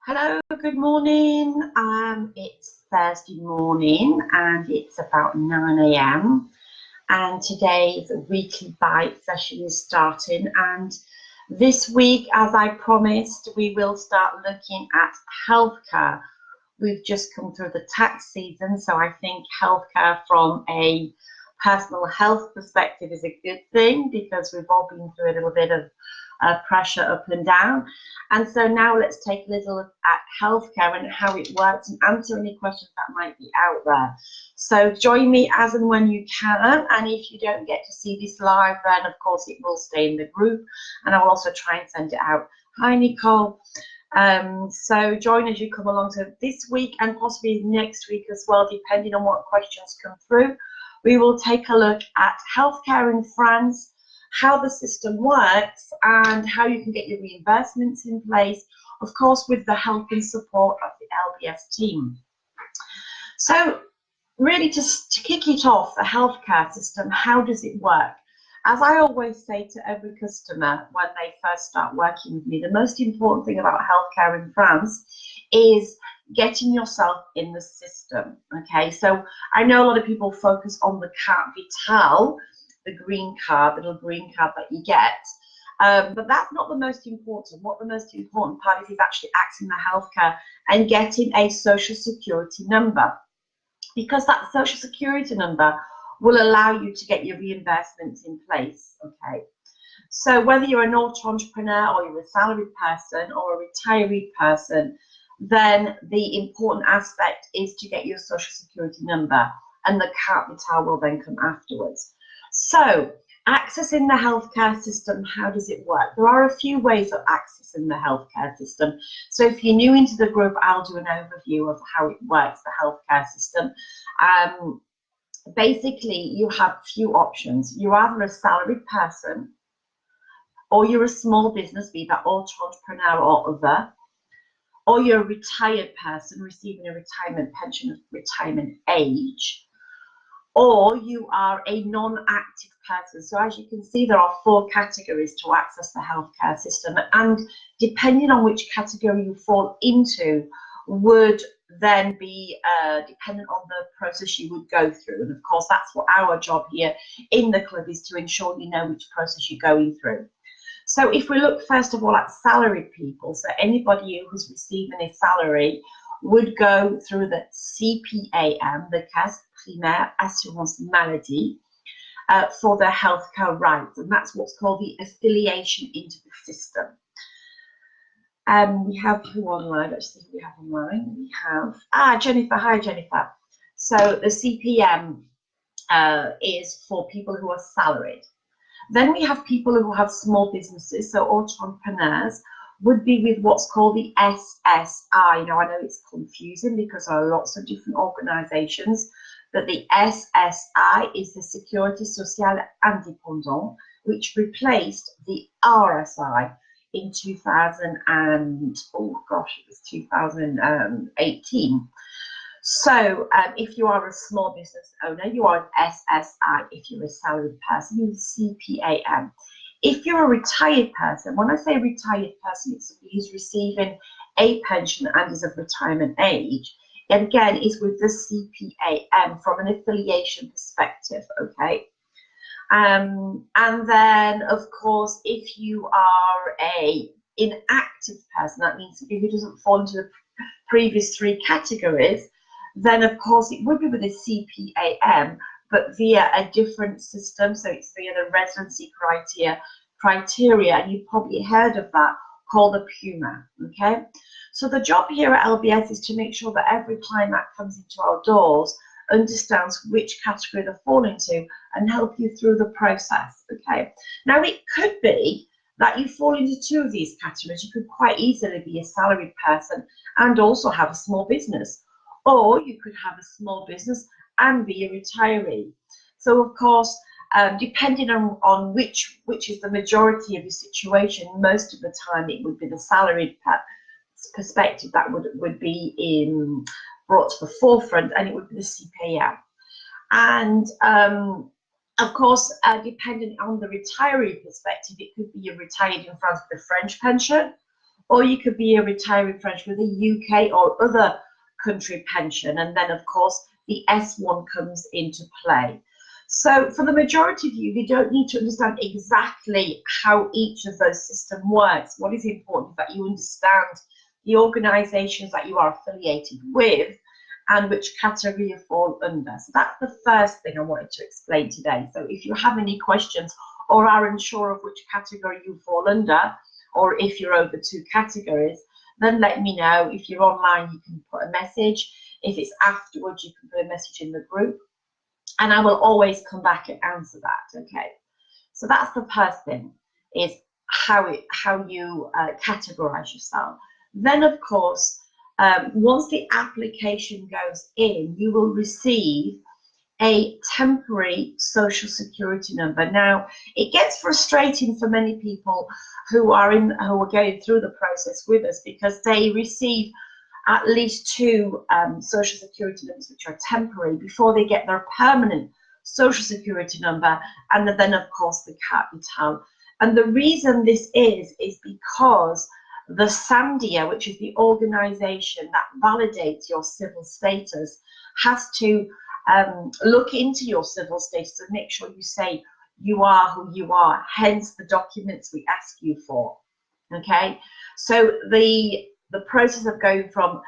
Hello, good morning. It's Thursday morning and it's about 9 a.m. and today's weekly bite session is starting, and this week, as I promised, we will start looking at healthcare. We've just come through the tax season, so I think healthcare from a personal health perspective is a good thing because we've all been through a little bit of pressure up and down. And so now let's take a little look at healthcare and how it works and answer any questions that might be out there. So join me as and when you can. And if you don't get to see this live, then of course it will stay in the group and I'll also try and send it out. Hi, Nicole. So join as you come along. So this week and possibly next week as well, depending on what questions come through, we will take a look at healthcare in France, how the system works and how you can get your reimbursements in place, of course, with the help and support of the LBS team. So really, just to kick it off, the healthcare system, how does it work? As I always say to every customer when they first start working with me, the most important thing about healthcare in France is getting yourself in the system. Okay, so I know a lot of people focus on the carte vitale, the green card, the little green card that you get. But that's not the most important. What the most important part is actually accessing the healthcare and getting a social security number, because that social security number will allow you to get your reimbursements in place. Okay. So whether you're an auto-entrepreneur or you're a salaried person or a retiree person, then the important aspect is to get your social security number, and the carte vitale will then come afterwards. So, accessing the healthcare system, how does it work? There are a few ways of accessing the healthcare system. So if you're new into the group, I'll do an overview of how it works, the healthcare system. Basically, you have a few options. You're either a salaried person, or you're a small business, be that auto-entrepreneur or other, or you're a retired person receiving a retirement pension of retirement age, or you are a non-active person. So as you can see, there are 4 categories to access the healthcare system, and depending on which category you fall into would then be dependent on the process you would go through. And of course, that's what our job here in the club is, to ensure you know which process you're going through. So if we look first of all at salaried people, so anybody who's receiving a salary would go through the CPAM, the Caisse Primaire Assurance Maladie, for their healthcare rights, and that's what's called the affiliation into the system. We have who online? Let's see who we have online. We have Jennifer. Hi, Jennifer. So the CPM is for people who are salaried. Then we have people who have small businesses, so entrepreneurs would be with what's called the SSI. Now, I know it's confusing because there are lots of different organizations, but the SSI is the Sécurité Sociale Indépendante, which replaced the RSI in 2018. So if you are a small business owner, you are an SSI. If you're a salaried person, you're CPAM. If you're a retired person, when I say retired person, it's somebody who's receiving a pension and is of retirement age. And again, is with the CPAM from an affiliation perspective, okay? And then, of course, if you are a inactive person, that means somebody who doesn't fall into the previous 3 categories, then of course it would be with a CPAM, but via a different system. So it's via the residency criteria, and you've probably heard of that, called the PUMA. Okay, so the job here at LBS is to make sure that every client that comes into our doors understands which category they fall into and help you through the process. Okay, now it could be that you fall into 2 of these categories. You could quite easily be a salaried person and also have a small business, or you could have a small business and be a retiree. So of course, depending on which is the majority of your situation, most of the time it would be the salaried perspective that would be brought to the forefront, and it would be the CPAM. And of course, depending on the retiree perspective, it could be you're retired in France with a French pension, or you could be a retiring French with a UK or other country pension, and then of course the S1 comes into play. So for the majority of you, you don't need to understand exactly how each of those systems works. What is important is that you understand the organisations that you are affiliated with and which category you fall under. So that's the first thing I wanted to explain today. So if you have any questions or are unsure of which category you fall under, or if you're over two categories, then let me know. If you're online, you can put a message. If it's afterwards, you can put a message in the group, and I will always come back and answer that. Okay, so that's the first thing, is how you categorize yourself. Then of course, once the application goes in, you will receive a temporary social security number. Now, it gets frustrating for many people who are going through the process with us, because they receive at least two social security numbers which are temporary before they get their permanent social security number, and then of course the Carte Vitale. And the reason this is because the Sandia, which is the organisation that validates your civil status, has to look into your civil status and make sure you say you are who you are, hence the documents we ask you for. Okay, so the process of going from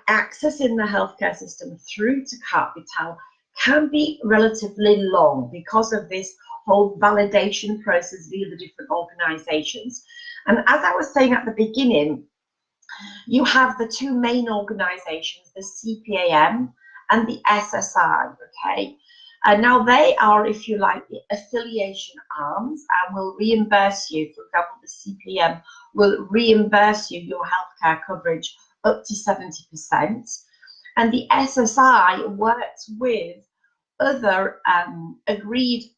accessing the healthcare system through to Carte Vitale can be relatively long because of this whole validation process via the different organisations. And as I was saying at the beginning, you have the two main organisations, the CPAM and the SSI, okay? And now they are, if you like, the affiliation arms and will reimburse you. For example, the CPAM will reimburse you your healthcare coverage up to 70%. And the SSI works with other agreed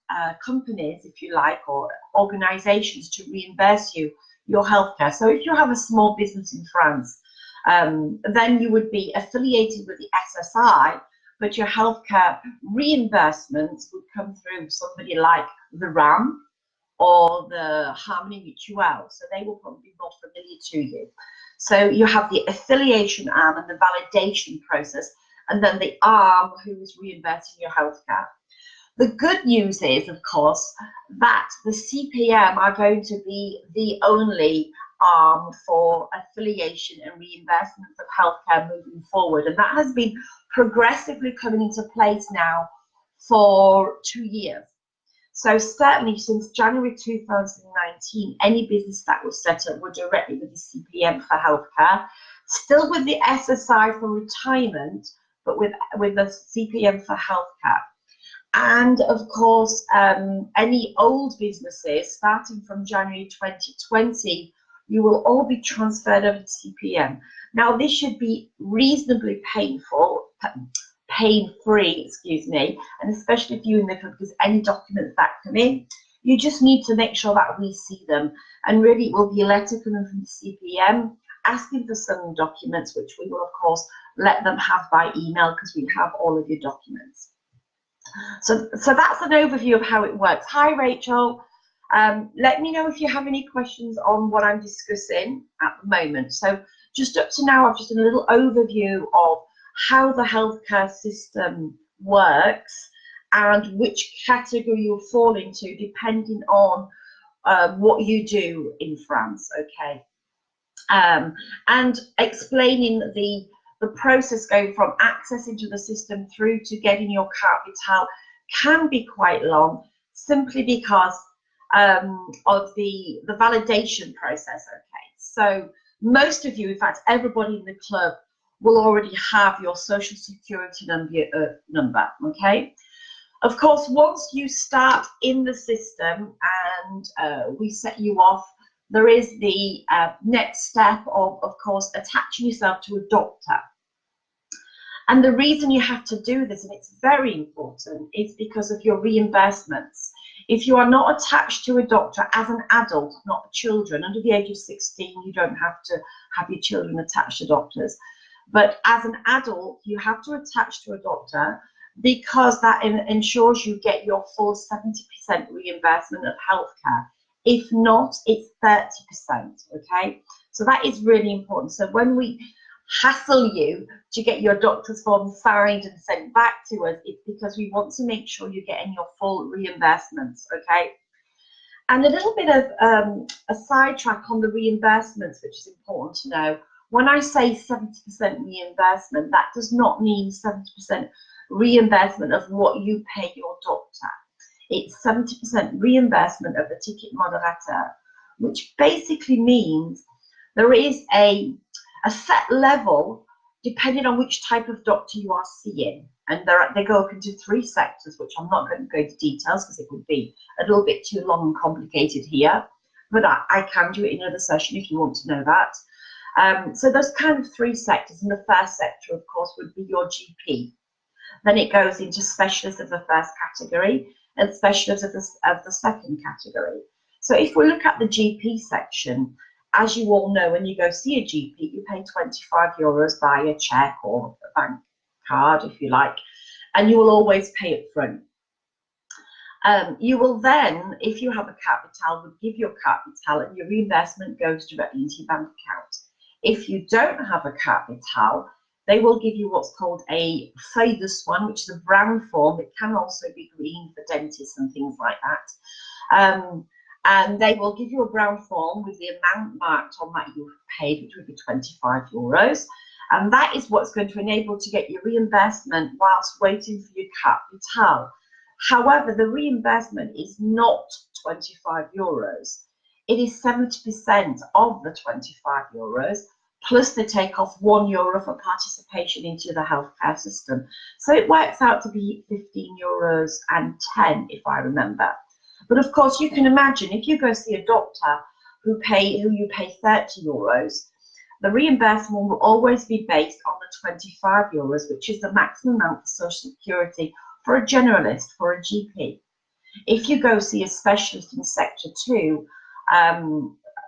companies, if you like, or organisations to reimburse you your healthcare. So if you have a small business in France, then you would be affiliated with the SSI, but your healthcare reimbursements would come through somebody like the RAM or the Harmony Mutuelle. So they will probably be more familiar to you. So you have the affiliation arm and the validation process, and then the arm who is reimbursing your healthcare. The good news is, of course, that the CPAM are going to be the only arm for affiliation and reimbursement of healthcare moving forward. And that has been progressively coming into place now for 2 years. So certainly since January 2019, any business that was set up were directly with the CPAM for healthcare, still with the SSI for retirement, but with the CPAM for healthcare. And of course, any old businesses starting from January 2020, you will all be transferred over to CPAM. Now, this should be reasonably pain-free, excuse me, and especially if you're in the club, because any documents that come in, you just need to make sure that we see them. And really, it will be a letter coming from the CPAM asking for some documents, which we will, of course, let them have by email because we have all of your documents. So that's an overview of how it works. Hi, Rachel. Let me know if you have any questions on what I'm discussing at the moment. So just up to now, I've just done a little overview of how the healthcare system works and which category you'll fall into depending on what you do in France, okay? And explaining the process going from access into the system through to getting your Carte Vitale can be quite long, simply because of the validation process, okay? So most of you, in fact, everybody in the club will already have your social security number, okay? Of course, once you start in the system and we set you off, there is the next step of course, attaching yourself to a doctor. And the reason you have to do this, and it's very important, is because of your reimbursements. If you are not attached to a doctor as an adult, not children, under the age of 16, you don't have to have your children attached to doctors. But as an adult, you have to attach to a doctor because that ensures you get your full 70% reimbursement of healthcare. If not, it's 30%, okay? So that is really important. So when we hassle you to get your doctor's form signed and sent back to us, it's because we want to make sure you're getting your full reimbursements, okay? And a little bit of a sidetrack on the reimbursements, which is important to know. When I say 70% reimbursement, that does not mean 70% reimbursement of what you pay your doctor. It's 70% reimbursement of the ticket moderator, which basically means there is a set level depending on which type of doctor you are seeing. And they go up into 3 sectors, which I'm not going to go into details because it would be a little bit too long and complicated here. But I can do it in another session if you want to know that. So there's kind of 3 sectors. And the first sector, of course, would be your GP. Then it goes into specialists of the first category and specialists of the second category. So if we look at the GP section, as you all know, when you go see a GP, you pay €25 via cheque or a bank card, if you like, and you will always pay up front. You will then, if you have a capital, would give your capital and your reimbursement goes directly into your bank account. If you don't have a capital, they will give you what's called a feuille de soins, which is a brown form. It can also be green for dentists and things like that. And they will give you a brown form with the amount marked on that you've paid, which would be €25. And that is what's going to enable to get your reimbursement whilst waiting for your capital. However, the reimbursement is not €25. It is 70% of the €25, plus they take off €1 for participation into the healthcare system. So it works out to be €15.10, if I remember. But of course, you can imagine if you go see a doctor who you pay €30, the reimbursement will always be based on the €25, which is the maximum amount for Social Security for a generalist, for a GP. If you go see a specialist in Sector 2,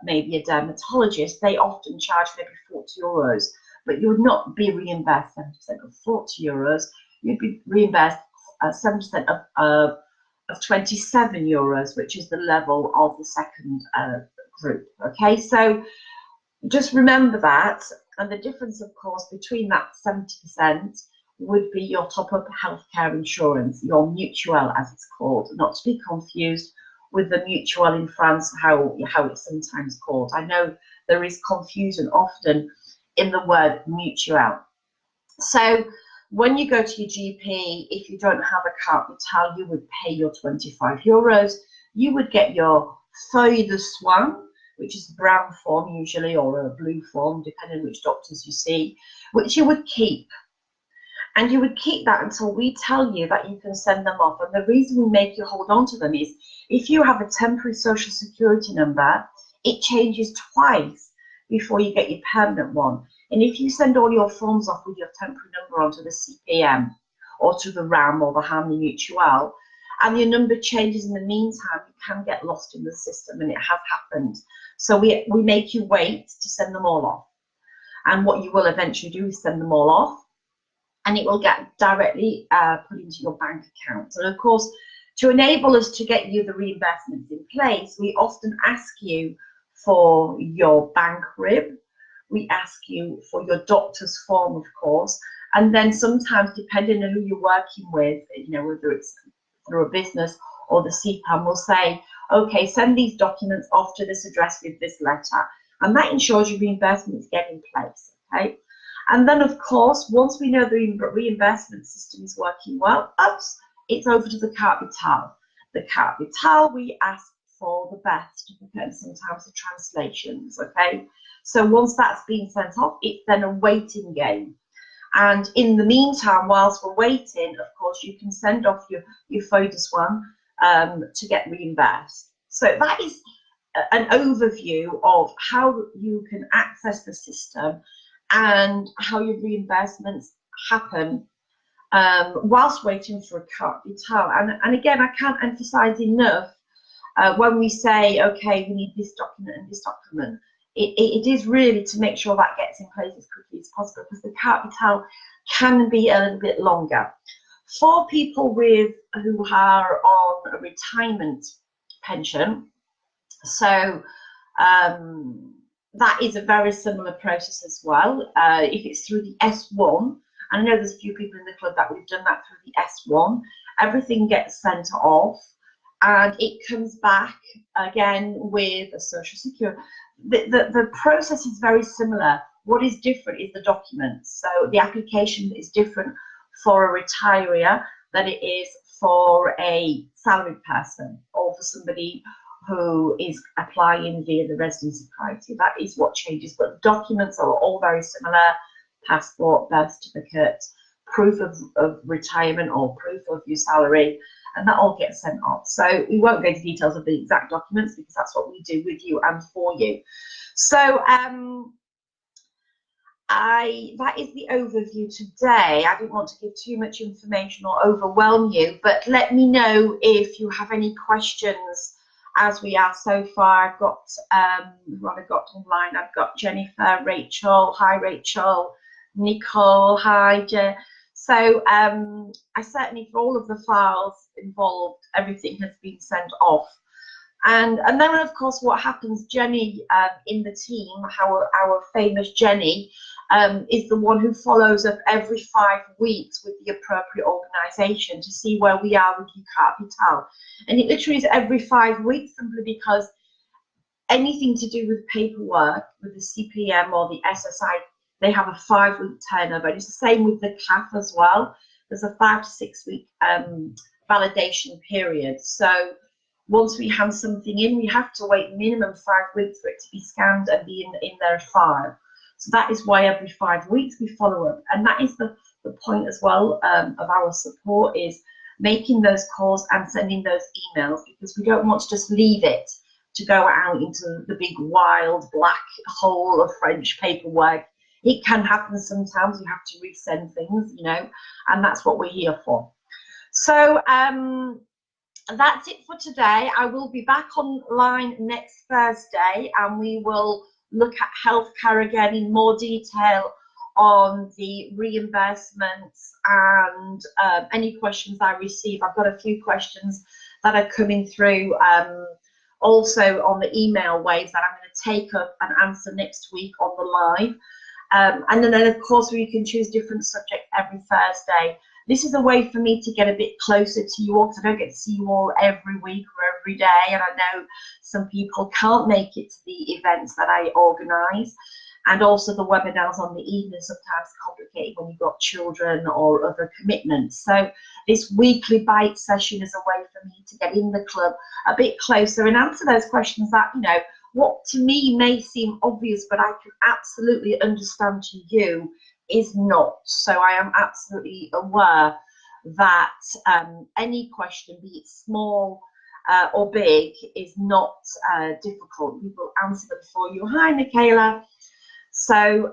maybe a dermatologist, they often charge maybe €40, but you would not be reimbursed 70% of €40. You'd be reimbursed 7% of €27, which is the level of the second group. Okay, so just remember that. And the difference, of course, between that 70% would be your top-up healthcare insurance, your mutuelle, as it's called, not to be confused with the mutuelle in France, how it's sometimes called. I know there is confusion often in the word mutuelle. So when you go to your GP, if you don't have a capital, you would pay your €25. You would get your feuille de soins, which is a brown form usually, or a blue form, depending on which doctors you see, which you would keep. And you would keep that until we tell you that you can send them off. And the reason we make you hold on to them is if you have a temporary Social Security number, it changes twice before you get your permanent one. And if you send all your forms off with your temporary number onto the CPM or to the RAM or the Harmony Mutuelle, and your number changes in the meantime, you can get lost in the system, and it has happened. So we make you wait to send them all off. And what you will eventually do is send them all off, and it will get directly put into your bank account. And of course, to enable us to get you the reimbursements in place, we often ask you for your bank rib. We ask you for your doctor's form, of course, and then sometimes, depending on who you're working with, you know, whether it's through a business or the CPAM, will say, okay, send these documents off to this address with this letter, and that ensures your reimbursements get in place. Okay, and then of course, once we know the reimbursement system is working well, it's over to the capital. The capital, we ask for the birth certificate and sometimes the translations. Okay, so once that's been sent off, it's then a waiting game. And in the meantime, whilst we're waiting, of course, you can send off your feuille de soins to get reimbursed. So that is an overview of how you can access the system and how your reimbursements happen whilst waiting for a capital. And again, I can't emphasize enough when we say, okay, we need this document and this document, it is really to make sure that gets in place as quickly as possible, because the capital can be a little bit longer. For people who are on a retirement pension, so that is a very similar process as well. If it's through the S1, and I know there's a few people in the club that we've done that through the S1, everything gets sent off and it comes back again with a social security. The process is very similar. What is different is the documents. So the application is different for a retiree than it is for a salaried person or for somebody who is applying via the residency criteria. That is what changes, but documents are all very similar: passport, birth certificate, proof of retirement or proof of your salary, and that all gets sent off. So we won't go into details of the exact documents because that's what we do with you and for you. So that is the overview today. I didn't want to give too much information or overwhelm you, but let me know if you have any questions as we are so far. I've got what I've got online. I've got Jennifer, Rachel. Hi, Rachel. Nicole. Hi, Je. So I certainly, for all of the files involved, everything has been sent off. And then, of course, what happens, Jenny in the team, our famous Jenny, is the one who follows up every 5 weeks with the appropriate organisation to see where we are with UKAR Vital. And it literally is every 5 weeks, simply because anything to do with paperwork with the CPM or the SSI, they have a 5-week turnover. And it's the same with the CAF as well. There's a 5 to 6 week validation period. So once we have something in, we have to wait minimum 5 weeks for it to be scanned and be in their file. So that is why every 5 weeks we follow up. And that is the point as well of our support, is making those calls and sending those emails, because we don't want to just leave it to go out into the big wild black hole of French paperwork. It can happen sometimes. You have to resend things, you know, and that's what we're here for. So that's it for today. I will be back online next Thursday, and we will look at healthcare again in more detail on the reimbursements and any questions I receive. I've got a few questions that are coming through also on the email waves that I'm going to take up and answer next week on the live. And then, of course, we can choose different subjects every Thursday. This is a way for me to get a bit closer to you all, because I don't get to see you all every week or every day. And I know some people can't make it to the events that I organise. And also the webinars on the evening sometimes complicated when you've got children or other commitments. So this weekly bite session is a way for me to get in the club a bit closer and answer those questions that, you know, what to me may seem obvious, but I can absolutely understand to you is not. So I am absolutely aware that any question, be it small or big, is not difficult. We will answer them for you. Hi, Michaela. So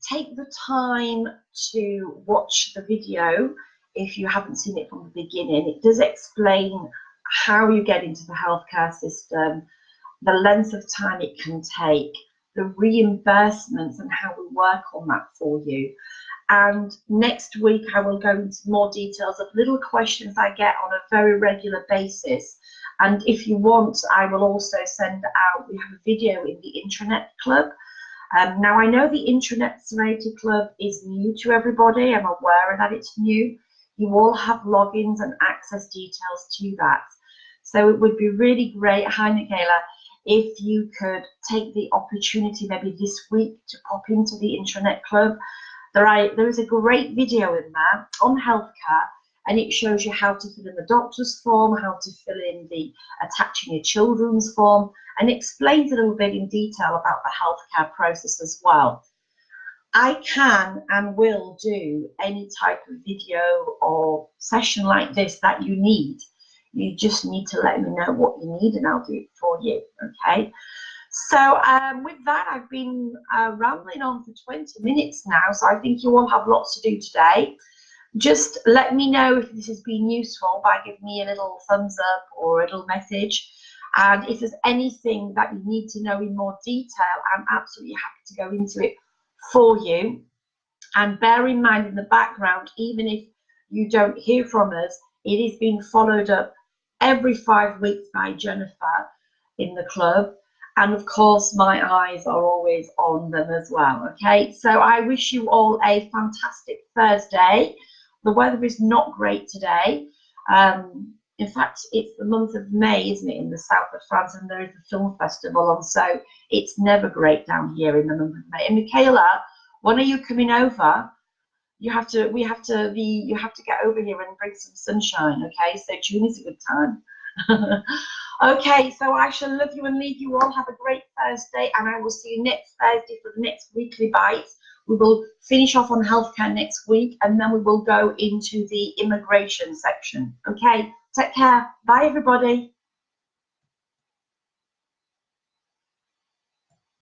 take the time to watch the video if you haven't seen it from the beginning. It does explain how you get into the healthcare system, the length of time it can take, the reimbursements and how we work on that for you. And next week I will go into more details of little questions I get on a very regular basis. And if you want, I will also send out, we have a video in the intranet club. Now I know the Intranet Serenity Club is new to everybody. I'm aware that it's new. You all have logins and access details to that. So it would be really great, hi Michaela, if you could take the opportunity maybe this week to pop into the Intranet Club. There is a great video in there on healthcare, and it shows you how to fill in the doctor's form, how to fill in the attaching your children's form, and explains a little bit in detail about the healthcare process as well. I can and will do any type of video or session like this that you need. You just need to let me know what you need and I'll do it for you, okay? So with that, I've been rambling on for 20 minutes now, so I think you all have lots to do today. Just let me know if this has been useful by giving me a little thumbs up or a little message. And if there's anything that you need to know in more detail, I'm absolutely happy to go into it for you. And bear in mind in the background, even if you don't hear from us, it is being followed up every 5 weeks by Jennifer in the club. And of course, my eyes are always on them as well. Okay, so I wish you all a fantastic Thursday. The weather is not great today. In fact, it's the month of May, isn't it, in the south of France, and there is a film festival on, so it's never great down here in the month of May. And Michaela, when are you coming over? You have to get over here and bring some sunshine, okay? So June is a good time. Okay, so I shall love you and leave you all. Have a great Thursday, and I will see you next Thursday for the next weekly bites. We will finish off on healthcare next week, and then we will go into the immigration section. Okay, take care. Bye, everybody.